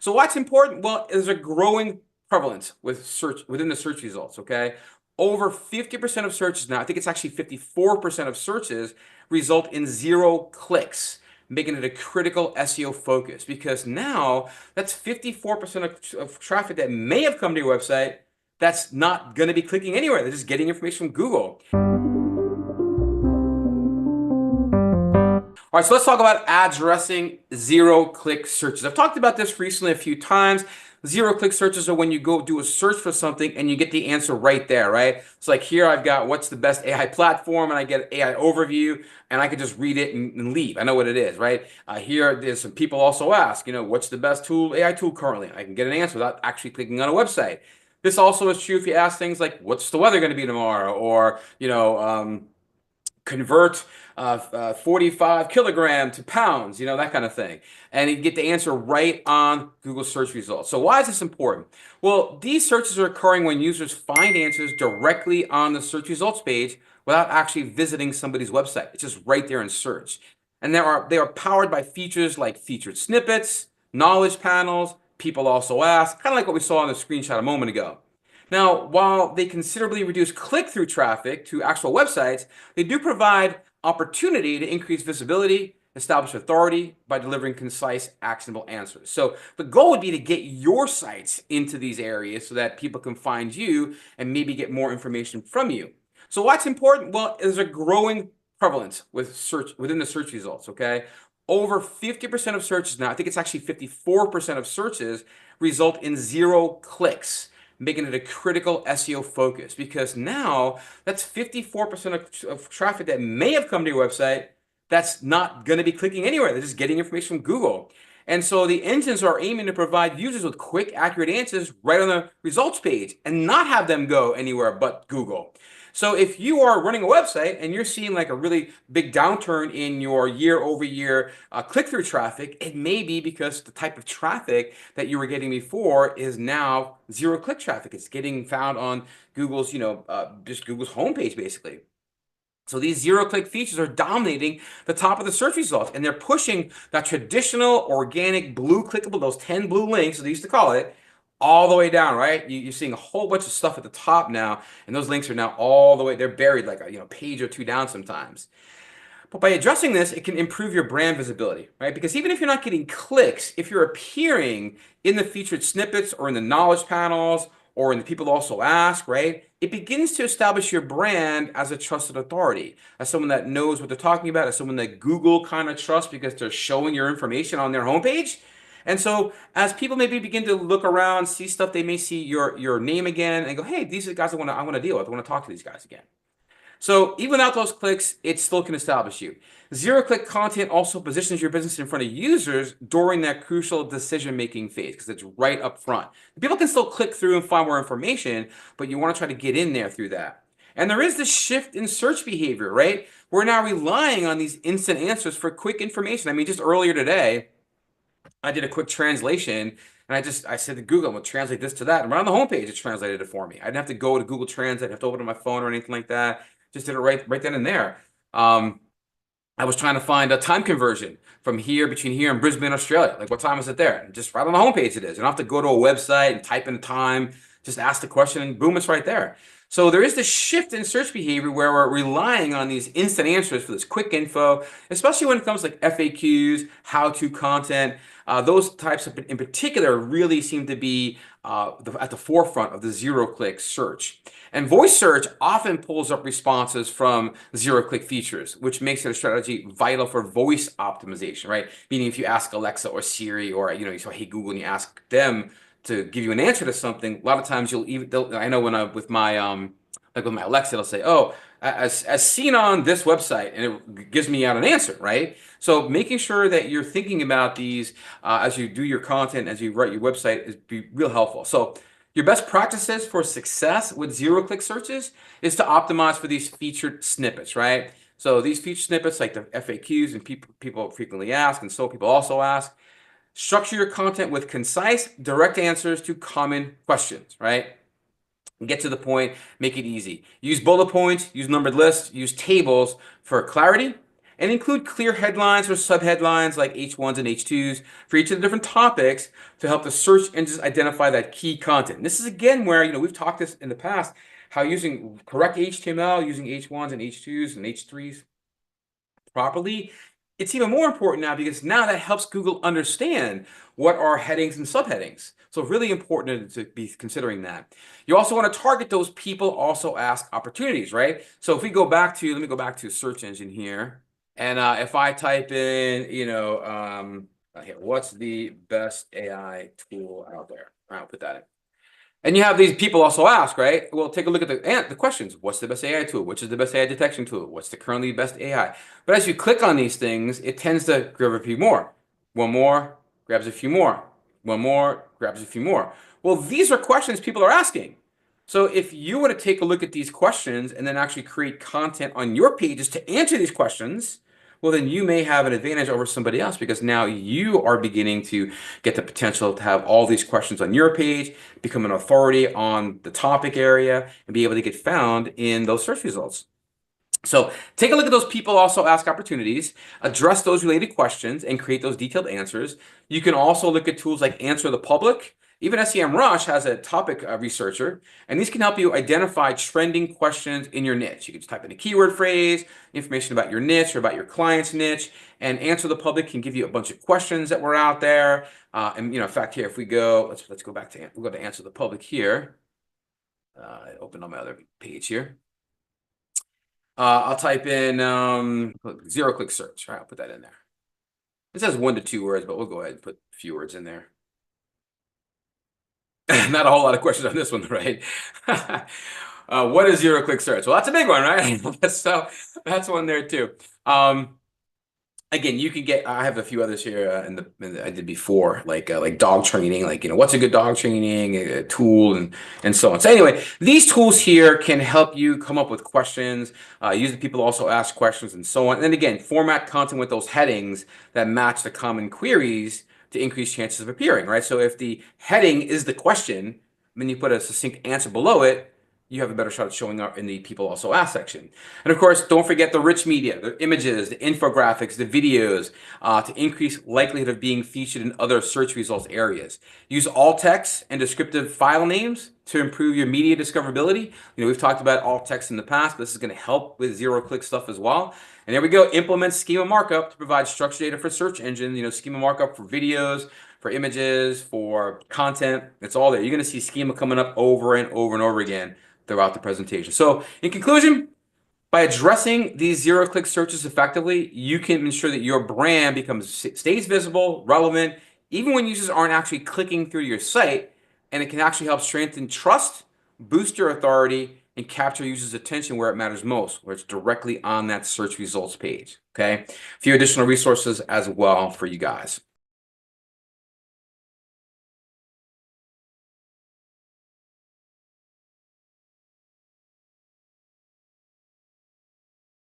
So what's important? Well, there's a growing prevalence with search within the search results, okay? Over 50% of searches now, I think it's actually 54% of searches result in 0 clicks, making it a critical SEO focus because now that's 54% of traffic that may have come to your website that's not going to be clicking anywhere. They're just getting information from Google. All right, so let's talk about addressing 0-click searches. I've talked about this recently a few times. 0-click searches are when you go do a search for something and you get the answer right there, right? So like here I've got what's the best AI platform and I get AI overview and I can just read it and leave. I know what it is, right? Here there's some people also ask, what's the best AI tool currently? I can get an answer without actually clicking on a website. This also is true if you ask things like, what's the weather going to be tomorrow? Or, convert 45 kilogram to pounds, that kind of thing. And you get the answer right on Google search results. So why is this important? Well, these searches are occurring when users find answers directly on the search results page without actually visiting somebody's website. It's just right there in search. And they are powered by features like featured snippets, knowledge panels, people also ask, kind of like what we saw on the screenshot a moment ago. Now, while they considerably reduce click-through traffic to actual websites, they do provide opportunity to increase visibility, establish authority by delivering concise, actionable answers. So the goal would be to get your sites into these areas so that people can find you and maybe get more information from you. So what's important? Well, there's a growing prevalence within the search results, okay? Over 50% of searches now, I think it's actually 54% of searches result in 0 clicks, making it a critical SEO focus because now that's 54% of traffic that may have come to your website that's not going to be clicking anywhere. They're just getting information from Google. And so the engines are aiming to provide users with quick, accurate answers right on the results page and not have them go anywhere but Google. So if you are running a website and you're seeing like a really big downturn in your year-over-year click-through traffic, it may be because the type of traffic that you were getting before is now 0-click traffic. It's getting found on Google's, just Google's homepage basically. So these 0-click features are dominating the top of the search results, and they're pushing that traditional organic blue clickable, those 10 blue links, as they used to call it, all the way down, right? You're seeing a whole bunch of stuff at the top now, and those links are now all the way, they're buried like a page or two down sometimes. But by addressing this, it can improve your brand visibility, right? Because even if you're not getting clicks, if you're appearing in the featured snippets or in the knowledge panels or in the people also ask, right? It begins to establish your brand as a trusted authority, as someone that knows what they're talking about, as someone that Google kind of trusts because they're showing your information on their homepage. And so as people maybe begin to look around, see stuff, they may see your name again and go, hey, these are the guys I want to deal with. I want to talk to these guys again. So even without those clicks, it still can establish you. 0-click content also positions your business in front of users during that crucial decision-making phase because it's right up front. People can still click through and find more information, but you want to try to get in there through that. And there is this shift in search behavior, right? We're now relying on these instant answers for quick information. I mean, just earlier today, I did a quick translation and I said to Google, I'm going to translate this to that. And right on the homepage, it translated it for me. I didn't have to go to Google Translate, have to open up my phone or anything like that. Just did it right then and there. I was trying to find a time conversion from between here and Brisbane, Australia. Like what time is it there? And just right on the homepage it is. You don't have to go to a website and type in a time, just ask the question and boom, it's right there. So there is this shift in search behavior where we're relying on these instant answers for this quick info, especially when it comes to like FAQs, how-to content. Those types in particular really seem to be at the forefront of the 0-click search. And voice search often pulls up responses from 0-click features, which makes it a strategy vital for voice optimization, right? Meaning if you ask Alexa or Siri or, you say, hey, Google, and you ask them to give you an answer to something, a lot of times I know when with my Alexa, it'll say, oh, as seen on this website, and it gives me out an answer, right? So making sure that you're thinking about these as you do your content, as you write your website, is be real helpful. So your best practices for success with 0-click searches is to optimize for these featured snippets, right? So these featured snippets, like the FAQs and people frequently ask, and so people also ask. Structure your content with concise, direct answers to common questions, right? Get to the point, make it easy. Use bullet points, use numbered lists, use tables for clarity and include clear headlines or subheadlines like H1s and H2s for each of the different topics to help the search engines identify that key content. And this is again where, we've talked this in the past, how using correct HTML, using H1s and H2s and H3s properly, it's even more important now because now that helps Google understand what are headings and subheadings. So really important to be considering that. You also want to target those people also ask opportunities, right? So if we go back to, let me go back to search engine here. And if I type in, here, what's the best AI tool out there? I'll put that in. And you have these people also ask, right? Well, take a look at the questions. What's the best AI tool? Which is the best AI detection tool? What's the currently best AI? But as you click on these things, it tends to grab a few more. One more, grabs a few more. One more, grabs a few more. Well, these are questions people are asking. So if you were to take a look at these questions and then actually create content on your pages to answer these questions, well, then you may have an advantage over somebody else because now you are beginning to get the potential to have all these questions on your page, become an authority on the topic area, and be able to get found in those search results. So take a look at those people also ask opportunities, address those related questions, and create those detailed answers. You can also look at tools like AnswerThePublic. Even SEMrush has a topic researcher, and these can help you identify trending questions in your niche. You can just type in a keyword phrase, information about your niche or about your client's niche, and AnswerThePublic can give you a bunch of questions that were out there. In fact, here, if we go, let's go back to, we'll go to AnswerThePublic here. Open on my other page here. I'll type in zero-click search. All right, I'll put that in there. It says 1 to 2 words, but we'll go ahead and put a few words in there. Not a whole lot of questions on this one, right? What is zero-click search? Well, that's a big one, right? So that's one there too. Again, you can get. I have a few others here I did before, like dog training, what's a good dog training tool and so on. So anyway, these tools here can help you come up with questions. Usually people also ask questions and so on. And then again, format content with those headings that match the common queries to increase chances of appearing, right? So if the heading is the question, then you put a succinct answer below it, you have a better shot at showing up in the people also ask section. And of course, don't forget the rich media, the images, the infographics, the videos to increase likelihood of being featured in other search results areas. Use alt text and descriptive file names to improve your media discoverability. We've talked about alt text in the past, but this is going to help with zero-click stuff as well. And there we go. Implement schema markup to provide structured data for search engine. Schema markup for videos, for images, for content. It's all there. You're going to see schema coming up over and over and over again throughout the presentation. So in conclusion, by addressing these zero-click searches effectively, you can ensure that your brand stays visible, relevant, even when users aren't actually clicking through your site, and it can actually help strengthen trust, boost your authority, and capture users' attention where it matters most, where it's directly on that search results page. Okay, a few additional resources as well for you guys.